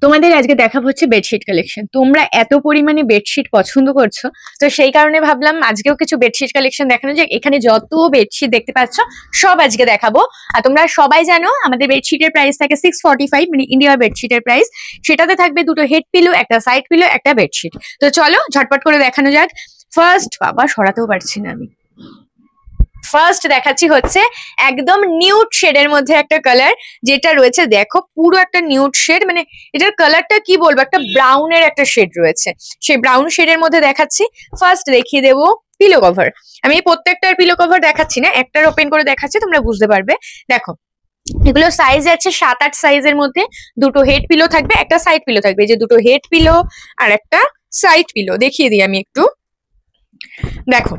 তোমাদের আজকে দেখাবো হচ্ছে বেডশিট কালেকশন। তোমরা এত পরিমাণে বেডশিট পছন্দ করছো, তো সেই কারণে ভাবলাম আজকেও কিছু বেডশিট কালেকশন দেখানো যায়। এখানে যত বেডশিট দেখতে পাচ্ছ সব আজকে দেখাবো। আর তোমরা সবাই জানো আমাদের বেডশিটের প্রাইস থাকে 645, মানে ইন্ডিয়া বেডশিটের প্রাইস। সেটাতে থাকবে দুটো হেড পিলো, একটা সাইড পিলো, একটা বেডশিট। তো চলো ঝটপট করে দেখানো যাক। ফার্স্ট, বাবা সরাতেও পারছি না আমি। ফার্স্ট দেখাচ্ছি হচ্ছে একদম নিউড শেডের মধ্যে একটা কালার, যেটা রয়েছে দেখো পুরো একটা নিউড শেড, মানে এটার কালারটা কি বলবো, একটা ব্রাউনের একটা শেড রয়েছে। সেই ব্রাউন শেডের মধ্যে দেখাচ্ছি। ফার্স্ট দেখিয়ে দেবো পিলো কভার। আমি প্রত্যেকটার পিলো কভার দেখাচ্ছি না, একটার ওপেন করে দেখাচ্ছি, তোমরা বুঝতে পারবে। দেখো এগুলো সাইজ আছে 7-8 সাইজের মধ্যে। দুটো হেড পিলো থাকবে, একটা সাইড পিলো থাকবে। যে দুটো হেড পিলো আর একটা সাইড পিলো দেখিয়ে দিই আমি একটু। দেখো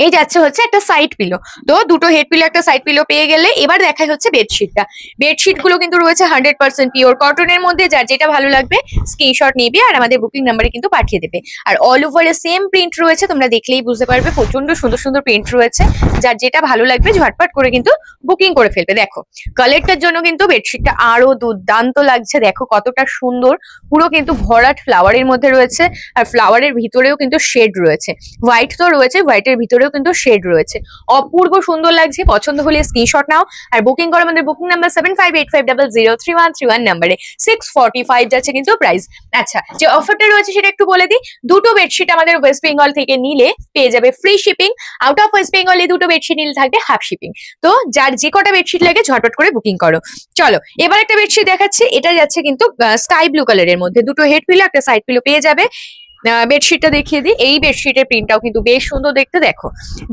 এই যাচ্ছে হচ্ছে একটা সাইড পিলো। তো দুটো হেড পিলো একটা সাইড পিলো পেয়ে গেলে এবার দেখাই হচ্ছে বেডশিটটা। বেডশিট গুলো কিন্তু রয়েছে 100% পিওর কটনের মধ্যে। যার যেটা ভালো লাগবে স্ক্রিনশট নেবে আর আমাদের বুকিং নাম্বারে কিন্তু পাঠিয়ে দেবে। আর অল ওভার সেম প্রিন্ট রয়েছে, তোমরা দেখলেই বুঝতে পারবে। প্রচন্ড সুন্দর সুন্দর প্রিন্ট রয়েছে। যার যেটা ভালো লাগবে ঝটপট করে কিন্তু বুকিং করে ফেলবে। দেখো কালারটার জন্য কিন্তু বেডশিটটা আরো দুর্দান্ত লাগছে। দেখো কতটা সুন্দর, পুরো কিন্তু ভরাট ফ্লাওয়ারের মধ্যে রয়েছে। আর ফ্লাওয়ারের ভিতরেও কিন্তু শেড রয়েছে। হোয়াইট তো রয়েছে, হোয়াইটের ভিতরেও কিন্তু শেড রয়েছে। অপূর্ব সুন্দর লাগছে। পছন্দ হলে স্ক্রিনশট নাও আর বুকিং করো আমাদের বুকিং নাম্বার 7585003131 নাম্বারে। 645 যাচ্ছে কিন্তু প্রাইস। আচ্ছা, যে অফারটা রয়েছে সেটা একটু বলে দিই। দুটো বেডশিট আমাদের ওয়েস্ট বেঙ্গল থেকে নিলে পেয়ে যাবে free shipping. Out of West Bengal এই দুটো বেডশিট নিলে থাকবে হাফ শিপিং। তো যার যে কটা বেডশিট লাগে ঝটপট করে বুকিং করো। চলো এবার একটা বেডশিট দেখাচ্ছি। এটা যাচ্ছে কিন্তু স্কাই ব্লু কালারের মধ্যে। দুটো হেড পিলো একটা সাইড পিলো পেয়ে যাবে। বেডশিটটা দেখিয়ে দিই। এই বেডশিটের প্রিন্টটাও কিন্তু বেশ সুন্দর দেখতে। দেখো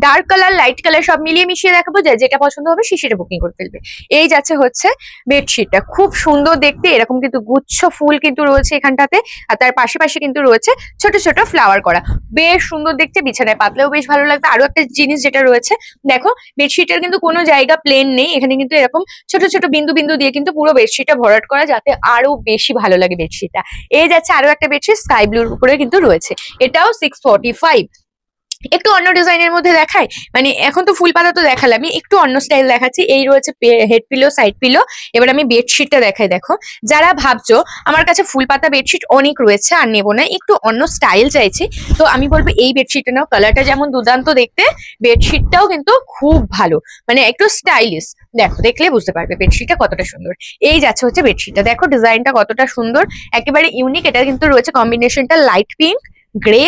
ডার্ক কালার লাইট কালার সব মিলিয়ে মিশিয়ে দেখাবো, যেটা পছন্দ হবে সেটা বুকিং করে ফেলবে। এই যাচ্ছে হচ্ছে বেডশিটটা, খুব সুন্দর দেখতে। এরকম কিন্তু গুচ্ছ ফুল কিন্তু রয়েছে এখানটাতে। আর তার পাশে পাশে কিন্তু রয়েছে ছোট ছোট ফ্লাওয়ার করা, বেশ সুন্দর দেখতে। বিছানায় পাতলেও বেশ ভালো লাগবে। আরো একটা জিনিস যেটা রয়েছে, দেখো বেডশিটের কিন্তু কোনো জায়গা প্লেন নেই। এখানে কিন্তু এরকম ছোট ছোট বিন্দু বিন্দু দিয়ে কিন্তু পুরো বেডশিটটা ভরাট করা, যাতে আরো বেশি ভালো লাগে বেডশিটটা। এই যাচ্ছে আরো একটা বেডশিট স্কাই ব্লুর উপরে কিন্তু রয়েছে। এটাও 645। একটু অন্য ডিজাইনের মধ্যে দেখাই, মানে এখন তো ফুল পাতা তো দেখালাম, একটু অন্য স্টাইল দেখাচ্ছি। এই রয়েছে হেড পিলো সাইড পিলো। এবার আমি বেডশিটটা দেখাই। দেখো যারা ভাবছো আমার কাছে ফুল পাতা বেডশিট অনেক রয়েছে আর নেবো না, একটু অন্য স্টাইল চাইছি, তো আমি বলবো এই বেডশিটটা নাও। কালারটা যেমন দুর্দান্ত দেখতে, বেডশিটটাও কিন্তু খুব ভালো, মানে একটু স্টাইলিশ। দেখো দেখলে বুঝতে পারবে বেডশিটটা কতটা সুন্দর। এই যাচ্ছে হচ্ছে বেডশিটটা, দেখো ডিজাইনটা কতটা সুন্দর, একেবারে ইউনিক। এটা কিন্তু রয়েছে কম্বিনেশনটা light pink, grey,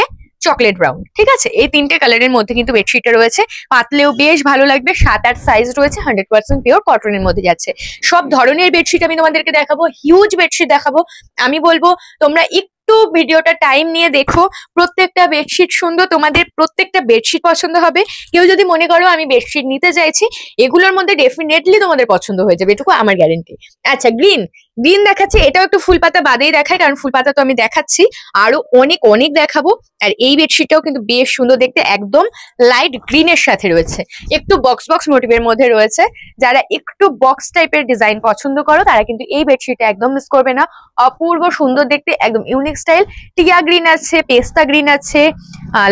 chocolate brown. ঠিক আছে, এই তিনটে কালারের মধ্যে কিন্তু বেডশিটটা রয়েছে। পাতলেও বেশ ভালো লাগবে। 7-8 সাইজ রয়েছে, 100% পিওর কটনের মধ্যে যাচ্ছে। সব ধরনের বেডশিট আমি তোমাদেরকে দেখাবো, হিউজ বেডশিট দেখাবো। আমি বলবো তোমরা একটু ভিডিওটা টাইম নিয়ে দেখো। প্রত্যেকটা বেডশিট সুন্দর, তোমাদের প্রত্যেকটা বেডশিট পছন্দ হবে। কেউ যদি মনে করো আমি বেডশিট নিতে চাইছি, এগুলোর মধ্যে ডেফিনেটলি তোমাদের পছন্দ হয়ে যাবে, এটুকু আমার গ্যারেন্টি। আচ্ছা গ্রিন দেখাচ্ছি। এটাও একটু ফুল পাতা বাদেই দেখায়, কারণ ফুল পাতা তো আমি দেখাচ্ছি আরো অনেক অনেক দেখাবো। আর এই বেডশিটটাও কিন্তু বেশ সুন্দর দেখতে, একদম লাইট গ্রিনের সাথে রয়েছে, একটু বক্স বক্স মোটিভের মধ্যে রয়েছে। যারা একটু বক্স টাইপের ডিজাইন পছন্দ করো তারা কিন্তু এই বেডশিটটা একদম মিস করবে না। অপূর্ব সুন্দর দেখতে, একদম ইউনিক স্টাইল। টিয়া গ্রিন আছে, পেস্তা গ্রিন আছে,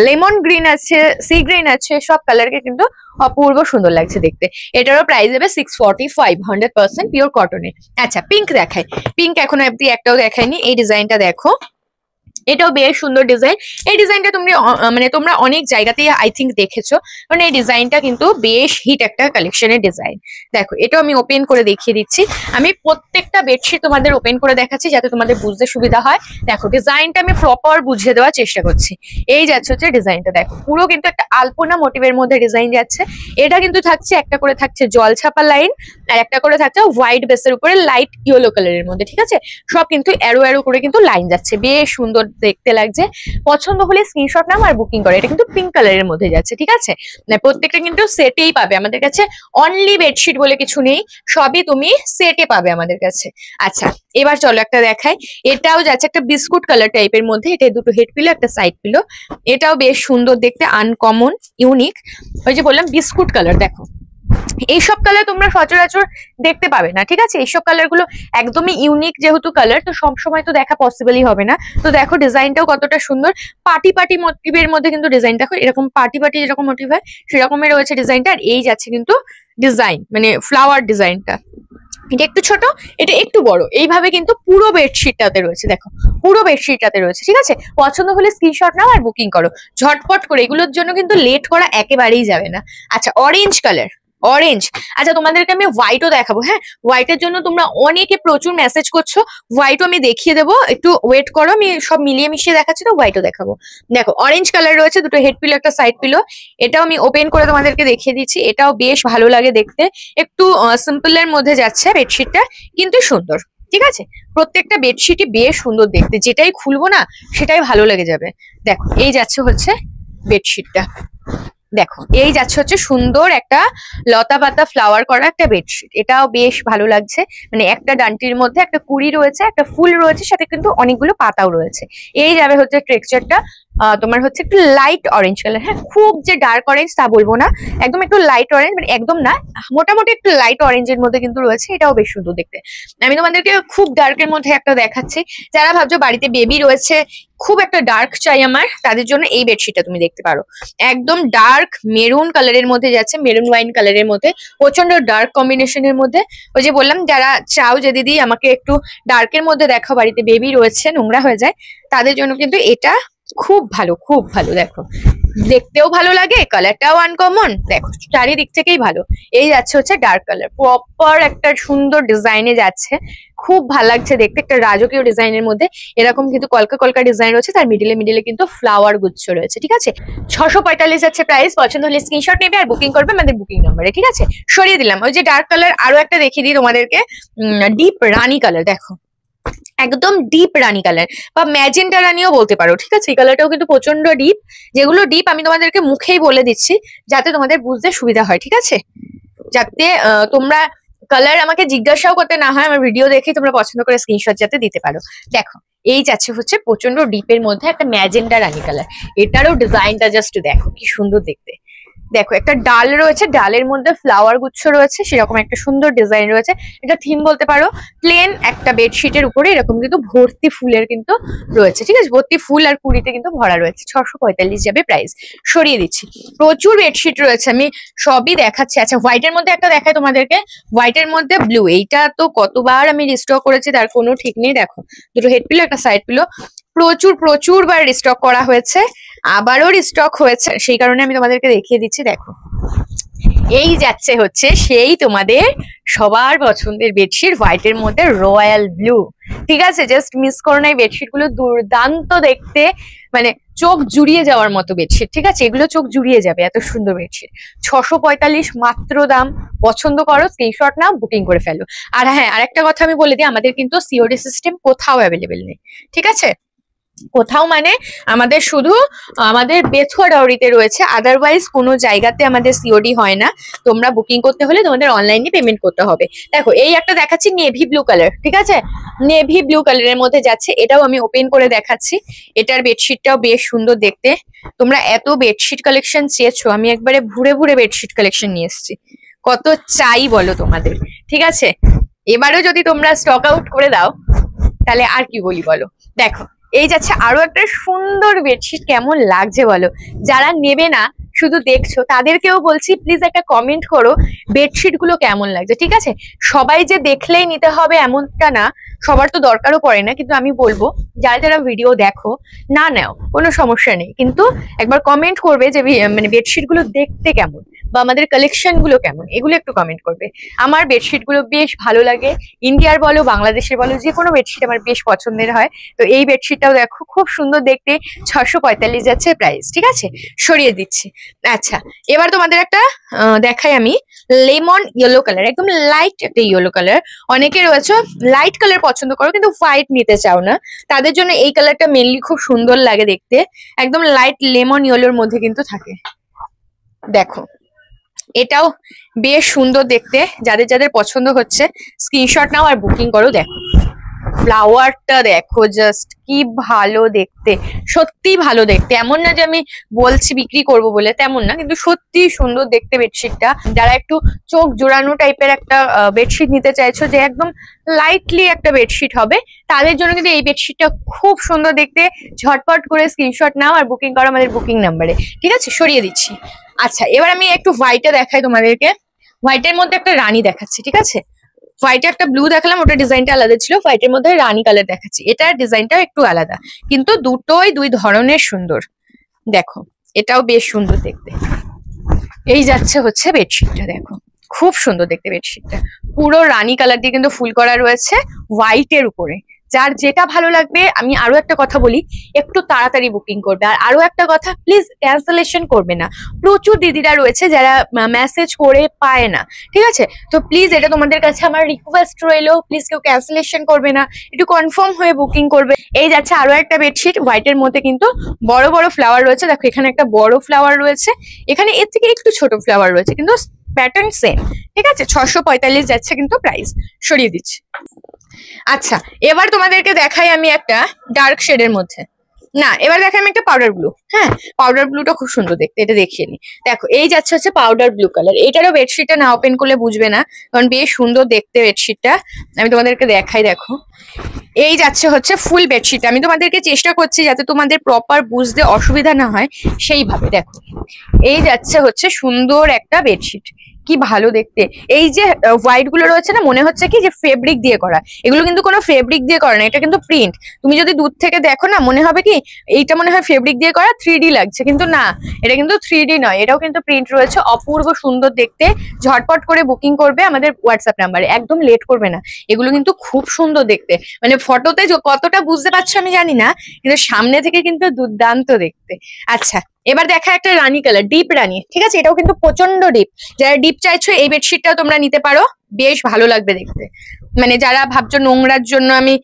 লেমন গ্রিন আছে, সি গ্রিন আছে, সব কালারকে কিন্তু অপূর্ব সুন্দর লাগছে দেখতে। এটারও প্রাইস হবে 645, 100% পিওর কটনে। আচ্ছা পিঙ্ক দেখাই। পিঙ্ক এখন অব্দি একটাও দেখায়নি। এই ডিজাইনটা দেখো, এটাও বেশ সুন্দর ডিজাইন। এই ডিজাইনটা তোমরা অনেক জায়গাতেই আই থিঙ্ক দেখেছো, কারণ এই ডিজাইনটা কিন্তু বেশ হিট একটা কালেকশনের ডিজাইন। দেখো এটাও আমি ওপেন করে দেখিয়ে দিচ্ছি। আমি প্রত্যেকটা বেডশিট তোমাদের ওপেন করে দেখাচ্ছি যাতে তোমাদের বুঝতে সুবিধা হয়। দেখো ডিজাইনটা আমি প্রপার বুঝিয়ে দেওয়ার চেষ্টা করছি। এই যাচ্ছে হচ্ছে ডিজাইনটা, দেখো পুরো কিন্তু একটা আলপনা মোটিভের মধ্যে ডিজাইন যাচ্ছে। এটা কিন্তু থাকছে একটা করে থাকছে জল ছাপা লাইন, আর একটা করে থাকছে হোয়াইট বেসের উপরে লাইট ইয়েলো কালারের মধ্যে। ঠিক আছে, সব কিন্তু অ্যারো অ্যারো করে কিন্তু লাইন যাচ্ছে, বেশ সুন্দর দেখতে লাগছে। পছন্দ হলে স্ক্রিনশট নাও আর বুকিং করো। এটা কিন্তু পিঙ্ক কালারের মধ্যে যাচ্ছে। ঠিক আছে, প্রত্যেকটা কিন্তু সেটেই পাবে আমাদের কাছে, অনলি বেডশিট বলে কিছু নেই, সবই তুমি সেটে পাবে আমাদের কাছে। আচ্ছা এবার চলো একটা দেখাই। এটাও যাচ্ছে একটা বিস্কুট কালার টাইপের মধ্যে। এটা দুটো হেড পিলো একটা সাইড পিলো। এটাও বেশ সুন্দর দেখতে, আনকমন ইউনিক। ওই যে বললাম বিস্কুট কালার। দেখো এইসব কালার তোমরা সচরাচর দেখতে পাবে না। ঠিক আছে, এইসব কালার গুলো একদমই ইউনিক, যেহেতু কালার তো সবসময় তো দেখা পসিবলই হবে না। তো দেখো ডিজাইনটাও কতটা সুন্দর, পার্টি পার্টি মোটিভের মধ্যে কিন্তু ডিজাইন। দেখো এরকম পার্টি পার্টি যেরকম মোটিভ হয় সেরকমের রয়েছে ডিজাইনটা। আর এই যাচ্ছে কিন্তু ডিজাইন, মানে ফ্লাওয়ার ডিজাইনটা। এটা একটু ছোট, এটা একটু বড়, এইভাবে কিন্তু পুরো বেডশিটটাতে রয়েছে। দেখো পুরো বেডশিটটাতে রয়েছে, ঠিক আছে? পছন্দ হলে স্ক্রিনশট নাও আর বুকিং করো ঝটপট করে, এগুলোর জন্য কিন্তু লেট করা একেবারেই যাবে না। আচ্ছা অরেঞ্জ কালার, অরেঞ্জ। আচ্ছা তোমাদেরকে আমি হোয়াইটও দেখাবো। হ্যাঁ, হোয়াইটের জন্য তোমরা অনেকে প্রচুর মেসেজ করছো, হোয়াইটও আমি দেখিয়ে দেবো, একটু ওয়েট করো, আমি সব মিলিয়ে মিশিয়ে দেখাচ্ছি, তো হোয়াইটও দেখাবো। দেখো অরেঞ্জ কালার রয়েছে, দুটো হেড পিলো একটা সাইড পিলো, এটাও আমি ওপেন করে তোমাদেরকে দেখিয়ে দিচ্ছি। এটাও বেশ ভালো লাগে দেখতে, একটু সিম্পলের মধ্যে যাচ্ছে বেডশিটটা, কিন্তু সুন্দর। ঠিক আছে, প্রত্যেকটা বেডশিটই বেশ সুন্দর দেখতে, যেটাই খুলবো না সেটাই ভালো লেগে যাবে। দেখো এই যাচ্ছে হচ্ছে বেডশিটটা, দেখো এই যাচ্ছে হচ্ছে সুন্দর একটা লতা পাতা ফ্লাওয়ার করা একটা বেডশিট, এটাও বেশ ভালো লাগছে। মানে একটা ডান্টির মধ্যে একটা কুড়ি রয়েছে, একটা ফুল রয়েছে, সাথে কিন্তু অনেকগুলো পাতাও রয়েছে। এই যাবে হচ্ছে টেক্সচারটা তোমার হচ্ছে একটু লাইট অরেঞ্জ কালার। হ্যাঁ, খুব যে ডার্ক অরেঞ্জ তা বলবো না, একদম একটু লাইট অরেঞ্জ, মানে একদম না, মোটামুটি একটু লাইট অরেঞ্জের মধ্যে কিন্তু রয়েছে, এটাও বেশ সুন্দর দেখতে। আমি তোমাদেরকে খুব ডার্কের মধ্যে একটা দেখাচ্ছি, যারা ভাবছো বাড়িতে বেবি রয়েছে, খুব একটা ডার্ক চাই আমার, তাদের জন্য এই বেডশিটটা তুমি দেখতে পারো। একদম ডার্ক মেরুন কালারের মধ্যে যাচ্ছে, মেরুন ওয়াইন কালারের মধ্যে, প্রচন্ড ডার্ক কম্বিনেশনের মধ্যে। ওই যে বললাম, যারা চাও যে দিদি আমাকে একটু ডার্কের মধ্যে দেখো, বাড়িতে বেবি রয়েছে, নোংরা হয়ে যায়, তাদের জন্য কিন্তু এটা খুব ভালো, খুব ভালো। দেখো দেখতেও ভালো লাগে, কালারটাও আনকমন, দেখো চারিদিক থেকেই ভালো। এই যাচ্ছে হচ্ছে ডার্ক কালার, প্রপার একটা সুন্দর ডিজাইনে যাচ্ছে, খুব ভালো লাগছে দেখতে, একটা রাজকীয় ডিজাইনের মধ্যে। এরকম কিন্তু কলকা কলকা ডিজাইন রয়েছে, তার মিডিলে মিডিলে কিন্তু ফ্লাওয়ার গুচ্ছ রয়েছে। ঠিক আছে, 645 যাচ্ছে প্রাইস। পছন্দ হলে স্ক্রিনশট নেবে আর বুকিং করবে আমাদের বুকিং নাম্বারে। ঠিক আছে, সরিয়ে দিলাম। ওই যে ডার্ক কালার আরো একটা দেখিয়ে দিই তোমাদেরকে, ডিপ রানী কালার। দেখো একদম ডিপ রানী কালার বা ম্যাজেন্টা রানীও বলতে পারো। ঠিক আছে, এই কালারটাও কিন্তু প্রচন্ড ডিপ। যেগুলো ডিপ আমি তোমাদেরকে মুখেই বলে দিচ্ছি, যাতে তোমাদের বুঝতে সুবিধা হয়। ঠিক আছে, যাতে তোমরা কালার আমাকে জিজ্ঞাসাও করতে না হয়, আমার ভিডিও দেখে তোমরা পছন্দ করে স্ক্রিনশট যাতে দিতে পারো। দেখো এই যাচ্ছে হচ্ছে প্রচন্ড ডিপের মধ্যে একটা ম্যাজেন্টা রানী কালার, এটারও ডিজাইনটা জাস্ট দেখো কি সুন্দর দেখতে। দেখো একটা ডাল রয়েছে, ডালের মধ্যে ফ্লাওয়ার গুচ্ছ রয়েছে, সেরকম একটা সুন্দর ডিজাইন রয়েছে। এটা থিম বলতে পারো। প্লেন একটা বেডশিটের উপরে এরকম কিন্তু ভর্তি ফুলের কিন্তু রয়েছে। ঠিক আছে, ভর্তি ফুল আর কুড়িতে কিন্তু ভরা রয়েছে। 645 যাবে প্রাইস, সরিয়ে দিচ্ছি। প্রচুর বেডশিট রয়েছে, আমি সবই দেখাচ্ছি। আচ্ছা হোয়াইটের মধ্যে একটা দেখাই তোমাদেরকে, হোয়াইটের মধ্যে ব্লু, এইটা তো কতবার আমি রিস্টক করেছি তার কোনো ঠিক নেই। দেখো দুটো হেড পিলো একটা সাইড পিলো, প্রচুর প্রচুর বার রিস্টক করা হয়েছে, আবারও রিস্টক হয়েছে, সেই কারণে আমি তোমাদেরকে দেখিয়ে দিচ্ছি। দেখো এই যাচ্ছে হচ্ছে সেই তোমাদের সবার পছন্দের বেডশিট, হোয়াইটের মধ্যে রয়্যাল ব্লু। ঠিক আছে, জাস্ট মিস করো না, এই বেডশিট গুলো দুর্দান্ত দেখতে, মানে চোখ জুড়িয়ে যাওয়ার মতো বেডশিট। ঠিক আছে, এগুলো চোখ জুড়িয়ে যাবে, এত সুন্দর বেডশিট। 645 মাত্র দাম। পছন্দ করো, স্ক্রিনশট নাও, বুকিং করে ফেলো। আর হ্যাঁ, আরেকটা কথা আমি বলে দিই, আমাদের কিন্তু সিওডি সিস্টেম কোথাও অ্যাভেলেবেল নেই। ঠিক আছে, কোথাও মানে আমাদের শুধু আমাদের বেথুয়া ডাউরিতে রয়েছে, আদারওয়াইজ কোনো জায়গাতে আমাদের সিওডি হয় না। তোমরা বুকিং করতে হলে তোমাদের অনলাইনে পেমেন্ট করতে হবে। দেখো এই একটা দেখাচ্ছি নেভি ব্লু কালার। ঠিক আছে, নেভি ব্লু কালারের মধ্যে যাচ্ছে, এটাও আমি ওপেন করে দেখাচ্ছি। এটার বেডশিটটাও বেশ সুন্দর দেখতে। তোমরা এত বেডশিট কালেকশন চেয়েছো, আমি একবারে ভুরে ভুরে বেডশিট কালেকশন নিয়ে এসেছি। কত চাই বলো তোমাদের? ঠিক আছে, এবারও যদি তোমরা স্টক আউট করে দাও তাহলে আর কি বলি বলো। দেখো এই যাচ্ছে আরো একটা সুন্দর বেডশিট, কেমন লাগছে বলো? যারা নেবে না, শুধু দেখছো, তাদেরকেও বলছি প্লিজ একটা কমেন্ট করো বেডশিট গুলো কেমন লাগছে। ঠিক আছে, সবাই যে দেখলেই নিতে হবে এমনটা না, সবার তো দরকারও পড়ে না, কিন্তু আমি বলবো যারা যারা ভিডিও দেখো না নাও কোনো সমস্যা নেই, কিন্তু একবার কমেন্ট করবে যে মানে বেডশিট গুলো দেখতে কেমন বা আমাদের কালেকশন গুলো কেমন, এগুলো একটু কমেন্ট করবে। আমার বেডশিট গুলো বেশ ভালো লাগে, ইন্ডিয়ার বলো বাংলাদেশের বলো, যে কোনো বেডশিট আমার বেশ পছন্দের হয়। তো এই বেডশিটটাও দেখো খুব সুন্দর দেখতে, 645 যাচ্ছে প্রাইস। ঠিক আছে, সরিয়ে দিচ্ছি। আচ্ছা এবার তোমাদের একটা দেখাই আমি, লেমন ইয়েলো কালার, একদম লাইট একটা ইয়েলো কালার। অনেকে রয়েছে লাইট কালার পছন্দ করো কিন্তু হোয়াইট নিতে চাও না, তাদের জন্য এই কালারটা মেনলি খুব সুন্দর লাগে দেখতে, একদম লাইট লেমন ইয়েলোর মধ্যে কিন্তু থাকে। দেখো এটাও বেশ সুন্দর দেখতে, যাদের যাদের পছন্দ হচ্ছে স্ক্রিনশট নাও আর বুকিং করো। দেখো ফ্লাওয়ারটা দেখো, জাস্ট কি ভালো দেখতে, সত্যি ভালো দেখতে। এমন না যে আমি বলছি বিক্রি করব বলে, তেমন না, কিন্তু সত্যি সুন্দর দেখতে বেডশিটটা। যারা একটু চোখ জোড়ানো টাইপের একটা বেডশিট নিতে চাইছো, যে একদম লাইটলি একটা বেডশিট হবে, তাদের জন্য কিন্তু এই বেডশিটটা খুব সুন্দর দেখতে। ঝটপট করে স্ক্রিনশট নাও আর বুকিং করো আমাদের বুকিং নাম্বারে। ঠিক আছে, সরিয়ে দিচ্ছি। আচ্ছা এবার আমি একটু হোয়াইটে দেখাই তোমাদেরকে, হোয়াইটের মধ্যে একটা রানী দেখাচ্ছি। ঠিক আছে, হোয়াইটে একটা ব্লু দেখালাম, ওটা ডিজাইনটা আলাদা ছিল, হোয়াইটের মধ্যে রানী কালার দেখাচ্ছি, এটার ডিজাইনটা একটু আলাদা, কিন্তু দুটোই দুই ধরনের সুন্দর। দেখো এটাও বেশ সুন্দর দেখতে। এই যাচ্ছে হচ্ছে বেডশিটটা, দেখো খুব সুন্দর দেখতে বেডশিটটা, পুরো রানী কালার দিয়ে কিন্তু ফুল করা রয়েছে হোয়াইটের উপরে। যার যেটা ভালো লাগবে, আমি আরো একটা কথা বলি, একটু তাড়াতাড়ি বুকিং করবে। আর আরো একটা কথা, প্লিজ ক্যান্সেলেশন করবে না। প্রচুর দিদিরা রয়েছে যারা মেসেজ করে পায় না, ঠিক আছে? তো প্লিজ এটা তোমাদের কাছে আমার রিকোয়েস্ট রইলো, প্লিজ কেউ ক্যান্সেলেশন করবে না, একটু কনফার্ম হয়ে বুকিং করবে। এই যাচ্ছে আরো একটা বেডশিট, হোয়াইটের মধ্যে কিন্তু বড় বড় ফ্লাওয়ার রয়েছে। দেখো এখানে একটা বড় ফ্লাওয়ার রয়েছে, এখানে এর থেকে একটু ছোট ফ্লাওয়ার রয়েছে, কিন্তু প্যাটার্ন সেম, ঠিক আছে? 645 যাচ্ছে কিন্তু প্রাইস, সরিয়ে দিচ্ছি। আচ্ছা, এবার তোমাদেরকে দেখাই আমি একটা ডার্ক শেডের মধ্যে, না এবার দেখাই আমি একটা পাউডার ব্লু। হ্যাঁ, পাউডার ব্লুটা খুব সুন্দর দেখতে, এটা দেখিয়ে নি। দেখো এই যাচ্ছে হচ্ছে পাউডার ব্লু কালার, এটারও বেডশিটটা না ওপেন করলে বুঝবে না, কারণ বেশ সুন্দর দেখতে বেডশিটটা। আমি তোমাদেরকে দেখাই, দেখো এই যাচ্ছে হচ্ছে ফুল বেডশিট। আমি তোমাদেরকে চেষ্টা করছি যাতে তোমাদের প্রপার বুঝতে অসুবিধা না হয় সেইভাবে। দেখো এই যাচ্ছে হচ্ছে সুন্দর একটা বেডশিট, কি ভালো দেখতে। এই যে হোয়াইট গুলো রয়েছে না, মনে হচ্ছে কি যে ফেব্রিক দিয়ে করা, এগুলো কিন্তু কোনো ফেব্রিক দিয়ে করা না, এটা কিন্তু প্রিন্ট। তুমি যদি দূর থেকে দেখো না, মনে হবে কি এইটা মনে হয় ফেব্রিক দিয়ে করা, 3D লাগছে, কিন্তু না, এটা কিন্তু 3D নয়, এটাও কিন্তু প্রিন্ট রয়েছে। অপূর্ব সুন্দর দেখতে, ঝটপট করে বুকিং করবে আমাদের হোয়াটসঅ্যাপ নাম্বারে, একদম লেট করবে না। এগুলো কিন্তু খুব সুন্দর দেখতে, মানে ফটোতে কতটা বুঝতে পারছো আমি জানি না, কিন্তু সামনে থেকে কিন্তু দুর্দান্ত দেখতে। আচ্ছা, এবার দেখা একটা রানী কালার, ডিপ রানী, ঠিক আছে? এটাও কিন্তু প্রচন্ড ডিপ। যারা ডিপ চাইছো এই বেডশিটটাও তোমরা নিতে পারো, বেশ ভালো লাগবে দেখতে। মানে যারা ভাবছো নোংরার জন্য আমি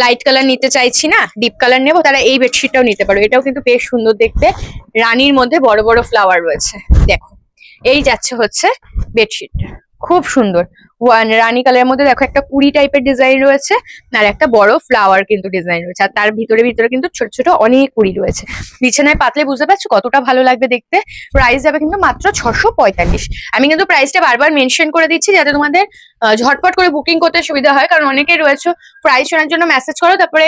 লাইট কালার নিতে চাইছি না, ডিপ কালার নেবো, তারা এই বেডশিটটাও নিতে পারো। এটাও কিন্তু বেশ সুন্দর দেখতে, রানীর মধ্যে বড় বড় ফ্লাওয়ার রয়েছে। দেখো এই যাচ্ছে হচ্ছে বেডশিটটা, খুব সুন্দর রানী কালারের মধ্যে। দেখো একটা কুড়ি টাইপের ডিজাইন রয়েছে, আর একটা বড় ফ্লাওয়ার কিন্তু ডিজাইন রয়েছে, আর তার ভিতরে ভিতরে কিন্তু ছোট ছোট অনেক কুড়ি রয়েছে। বিছানায় পাতলে বুঝতে পারছো কতটা ভালো লাগবে দেখতে। প্রাইস যাবে কিন্তু মাত্র 645। আমি কিন্তু প্রাইসটা বারবার মেনশন করে দিচ্ছি যাতে তোমাদের ঝটপট করে বুকিং করতে সুবিধা হয়, কারণ অনেকেই রয়েছে প্রাইস শোনার জন্য মেসেজ করো, তারপরে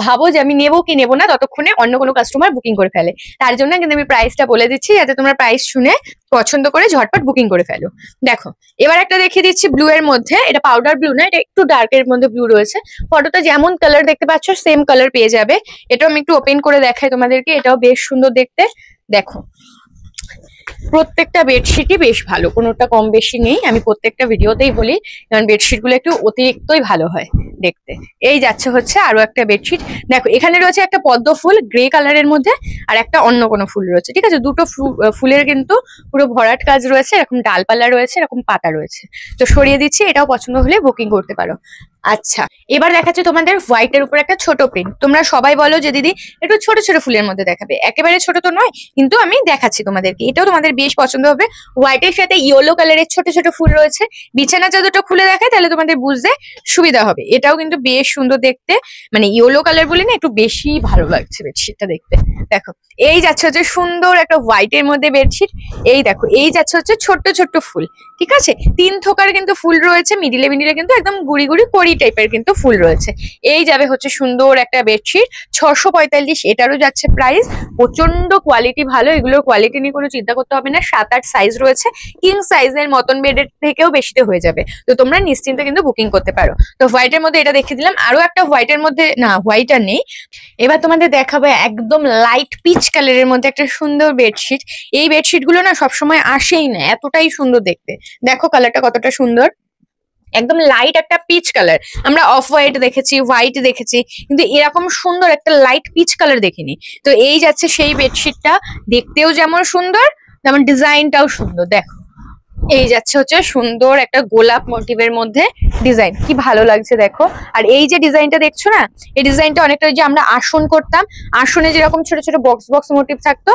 ভাবো যে আমি নেবো কি নেবো না, ততক্ষণে অন্য কোনো কাস্টমার বুকিং করে ফেলে। তার জন্য কিন্তু আমি প্রাইসটা বলে দিচ্ছি যাতে তোমরা প্রাইস শুনে পছন্দ করে ঝটপট বুকিং করে ফেলো। দেখো এবার একটা দেখিয়ে দিচ্ছি ব্লু এর মধ্যে, এটা পাউডার ব্লু না, এটা একটু ডার্কের মধ্যে ব্লু রয়েছে। ফটোতে যেমন কালার দেখতে পাচ্ছ সেম কালার পেয়ে যাবে। এটাও আমি একটু ওপেন করে দেখাই তোমাদেরকে, এটাও বেশ সুন্দর দেখতে। দেখো প্রত্যেকটা বেডশিটই বেশ ভালো, কোনোটা কম বেশি নেই, আমি প্রত্যেকটা ভিডিওতেই বলি, কারণ বেডশিট গুলো একটু অতিরিক্তই ভালো হয় দেখতে। এই যাচ্ছে হচ্ছে আরো একটা বেডশিট। দেখো এখানে রয়েছে একটা পদ্ম ফুল গ্রে কালারের মধ্যে, আর একটা অন্য কোনো ফুল রয়েছে, ঠিক আছে? দুটো ফুলের কিন্তু পুরো ভরাট কাজ রয়েছে, এরকম ডালপালা রয়েছে, এরকম পাতা রয়েছে। তো সরিয়ে দিচ্ছি, এটাও পছন্দ হলে বুকিং করতে পারো। আচ্ছা, এবার দেখাচ্ছি তোমাদের হোয়াইটের উপর একটা ছোট প্রিন্ট। তোমরা সবাই বলো যে দিদি একটু ছোট ছোট ফুলের মধ্যে দেখাবে, একেবারে ছোট তো নয়, কিন্তু আমি দেখাচ্ছি তোমাদেরকে, এটাও তোমাদের বেশ পছন্দ হবে। হোয়াইটের সাথে ইয়েলো কালারের ছোট ছোট ফুল রয়েছে। বিছানা চাদরটা খুলে দেখায় তাহলে তোমাদের বুঝতে সুবিধা হবে। এটাও কিন্তু বেশ সুন্দর দেখতে, মানে ইয়েলো কালার বলে না, একটু বেশি ভালো লাগছে বেডশিটটা দেখতে। দেখো এই যাচ্ছে হচ্ছে সুন্দর একটা হোয়াইটের মধ্যে বেডশিট। এই দেখো এই যাচ্ছে হচ্ছে ছোট্ট ছোট্ট ফুল, ঠিক আছে? 3 থোকার কিন্তু ফুল রয়েছে, মিডিলে মিডিলে কিন্তু একদম গুড়ি গুড়ি কড়ি টাইপের কিন্তু ফুল রয়েছে। এই যাবে হচ্ছে সুন্দর একটা বেডশিট, 645। এটারও যাচ্ছে প্রাইস। প্রচন্ড কোয়ালিটি ভালো, এগুলোর কোয়ালিটি নিয়ে কোনো চিন্তা করতে হবে না। 7-8 সাইজ রয়েছে, কিং সাইজের মতন বেডের থেকেও বেশিতে হয়ে যাবে, তো তোমরা নিশ্চিন্তে কিন্তু বুকিং করতে পারো। তো হোয়াইটের মধ্যে এটা দেখিয়ে দিলাম, আরো একটা হোয়াইটের মধ্যে, না হোয়াইট আর নেই। এবার তোমাদের দেখাবো একদম লাইট পিচ কালারের মধ্যে একটা সুন্দর বেডশিট। এই বেডশিট গুলো না সবসময় আসেই না, এতটাই সুন্দর দেখতে। দেখো কালারটা কতটা সুন্দর, একদম লাইট একটা পিচ কালার। আমরা অফ হোয়াইট দেখেছি, হোয়াইট দেখেছি, কিন্তু এরকম সুন্দর একটা লাইট পিচ কালার দেখিনি। তো এই যাচ্ছে সেই বেডশিটটা, দেখতেও যেমন সুন্দর তেমন ডিজাইনটাও সুন্দর। দেখো এই যাচ্ছে হচ্ছে সুন্দর একটা গোলাপ মোটিভের মধ্যে ডিজাইন, কি ভালো লাগছে দেখো। আর এই যে ডিজাইনটা দেখছো না, এই ডিজাইনটা অনেকটা যে আমরা আসন করতাম, আসনে যেরকম ছোট ছোট বক্স বক্স মোটিভ থাকতো,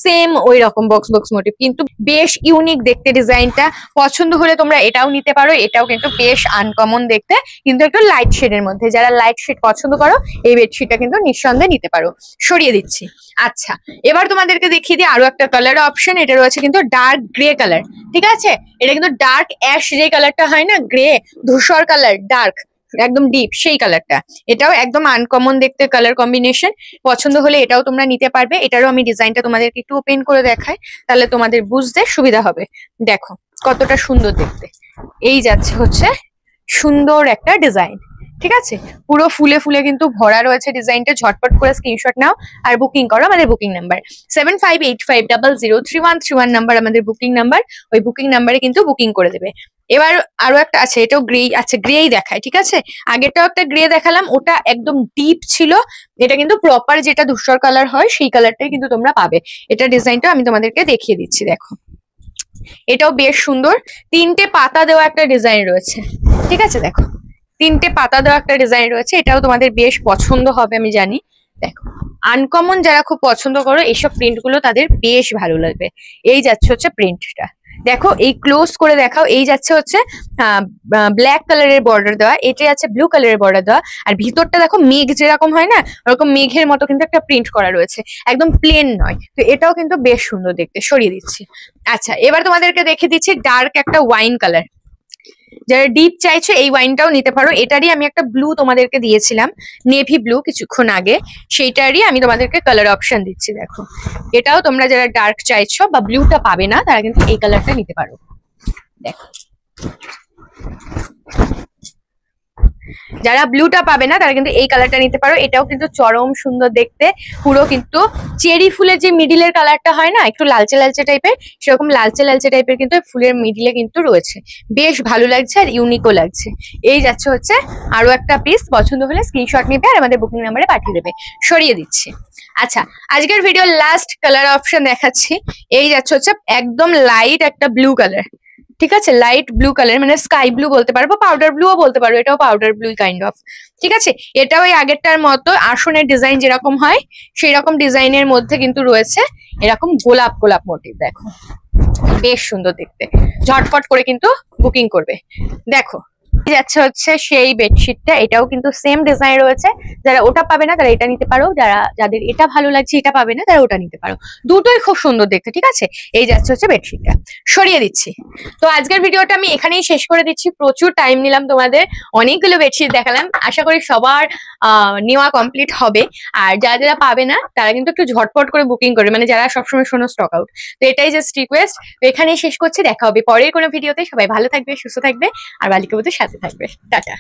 সেম ওই রকম বক্স বক্স মোটিভ, কিন্তু বেশ ইউনিক দেখতে ডিজাইনটা। পছন্দ হলে তোমরা এটাও নিতে পারো, এটাও কিন্তু বেশ আনকমন দেখতে, কিন্তু একটু লাইট শেডের মধ্যে। যারা লাইট শেড পছন্দ করো এই বেডশিটটা কিন্তু নিঃসন্দেহে নিতে পারো। সরিয়ে দিচ্ছি। আচ্ছা, এবার তোমাদেরকে দেখিয়ে দিই আরো একটা কালার অপশন। এটা রয়েছে কিন্তু ডার্ক গ্রে কালার, ঠিক আছে? এটা কিন্তু ডার্ক অ্যাশ যে কালারটা হয় না, গ্রে ধূসর কালার, ডার্ক একদম ডিপ সেই কালারটা। এটাও একদম আনকমন দেখতে কালার কম্বিনেশন। পছন্দ হলে এটাও তোমরা নিতে পারবে। এটারও আমি ডিজাইনটা তোমাদেরকে একটু ওপেন করে দেখাই, তাহলে তোমাদের বুঝতে সুবিধা হবে। দেখো কতটা সুন্দর দেখতে। এই যাচ্ছে হচ্ছে সুন্দর একটা ডিজাইন। ঠিক আছে, পুরো ফুলে ফুলে কিন্তু ভরা রয়েছে ডিজাইনটা। ঝটপট করে স্ক্রিনশট নাও আর বুকিং করো। আমাদের বুকিং নাম্বার 7585003131 নাম্বার আমাদের বুকিং নাম্বার। ওই বুকিং নাম্বারে কিন্তু বুকিং করে দেবে। এবার আরো একটা আছে, এটাও গ্রে। আচ্ছা, গ্রেই দেখায়। ঠিক আছে, আগেরটাও একটা গ্রে দেখালাম, ওটা একদম ডিপ ছিল। এটা কিন্তু প্রপার যেটা ধূসর কালার হয় সেই কালারটাই কিন্তু তোমরা পাবে। এটা ডিজাইনটা আমি তোমাদেরকে দেখিয়ে দিচ্ছি, দেখো। এটাও বেশ সুন্দর, 3টে পাতা দেওয়া একটা ডিজাইন রয়েছে। ঠিক আছে, দেখো 3টে পাতা দেওয়া একটা ডিজাইন রয়েছে। এটাও তোমাদের বেশ পছন্দ হবে আমি জানি। দেখো, আনকমন যারা খুব পছন্দ করো এইসব প্রিন্ট গুলো তাদের বেশ ভালো লাগবে। এই যাচ্ছে হচ্ছে প্রিন্টটা, দেখো এই ক্লোজ করে দেখাও। এই যাচ্ছে হচ্ছে ব্ল্যাক কালারের বর্ডার দেওয়া, এটা আছে ব্লু কালারের বর্ডার দেওয়া। আর ভিতরটা দেখো মেঘ যেরকম হয় না, ওরকম মেঘের মতো কিন্তু একটা প্রিন্ট করা রয়েছে, একদম প্লেন নয়। তো এটাও কিন্তু বেশ সুন্দর দেখতে। সরিয়ে দিচ্ছি। আচ্ছা, এবার তোমাদেরকে দেখে দিচ্ছি ডার্ক একটা ওয়াইন কালার। যারা ডিপ চাইছো এই ওয়াইনটাও নিতে পারো। এটারই আমি একটা ব্লু তোমাদেরকে দিয়েছিলাম, নেভি ব্লু, কিছুক্ষণ আগে। সেইটারই আমি তোমাদেরকে কালার অপশন দিচ্ছি, দেখো। এটাও তোমরা যারা ডার্ক চাইছো বা ব্লুটা পাবে না তারা কিন্তু এই কালারটা নিতে পারো। দেখো, যারা ব্লুটা পাবে না তারা কিন্তু এই কালারটা নিতে পারো। এটাও কিন্তু চরম সুন্দর দেখতে, পুরো কিন্তু চেরি ফুলের যে মিডিলের কালারটা হয় না, একটু লালচে লালচে টাইপের, সেরকম লালচে লালচে টাইপের কিন্তু ফুলের মিডিলে কিন্তু রয়েছে। বেশ ভালো লাগছে আর ইউনিকও লাগছে। এই যাচ্ছে হচ্ছে আরো একটা পিস। পছন্দ হলে স্ক্রিনশট নিবে আর আমাদের বুকিং নাম্বারে পাঠিয়ে দেবে। সরিয়ে দিচ্ছি। আচ্ছা, আজকের ভিডিও লাস্ট কালার অপশন দেখাচ্ছি। এই যাচ্ছে হচ্ছে একদম লাইট একটা ব্লু কালার। ঠিক আছে, লাইট ব্লু কালার, মানে স্কাই ব্লু বলতে পারবো, পাউডার ব্লুও বলতে পারবো। এটাও পাউডার ব্লু কাইন্ড অফ। ঠিক আছে, এটাও ওই আগেরটার মতো আসনের ডিজাইন যেরকম হয় সেই রকম ডিজাইনের মধ্যে কিন্তু রয়েছে এরকম গোলাপ গোলাপ মোটিভ। দেখো, বেশ সুন্দর দেখতে। ঝটপট করে কিন্তু বুকিং করবে। দেখো, যাচ্ছে হচ্ছে সেই বেডশিটটা, এটাও কিন্তু সেম ডিজাইন রয়েছে। যারা ওটা পাবে না তারা এটা নিতে পারো, যাদের এটা ভালো লাগছে এটা পাবে না তারা ওটা নিতে পারো। দুটোই খুব সুন্দর দেখতে। ঠিক আছে, এই যাচ্ছে হচ্ছে বেডশিটটা। সরিয়ে দিচ্ছি। তো আজকের ভিডিওটা আমি এখানেই শেষ করে দিচ্ছি। প্রচুর টাইম নিলাম তোমাদের, অনেকগুলো বেডশিট দেখালাম। আশা করি সবার নেওয়া কমপ্লিট হবে। আর যারা যারা পাবে না তারা কিন্তু একটু ঝটপট করে বুকিং করবে, মানে যারা সবসময় শোনো স্টক আউট। তো এটাই জাস্ট রিকোয়েস্ট। তো এখানেই শেষ করছি, দেখা হবে পরের কোনো ভিডিওতে। সবাই ভালো থাকবে, সুস্থ থাকবে আর বালিকা বধূর সাথে থাকবে। টাটা।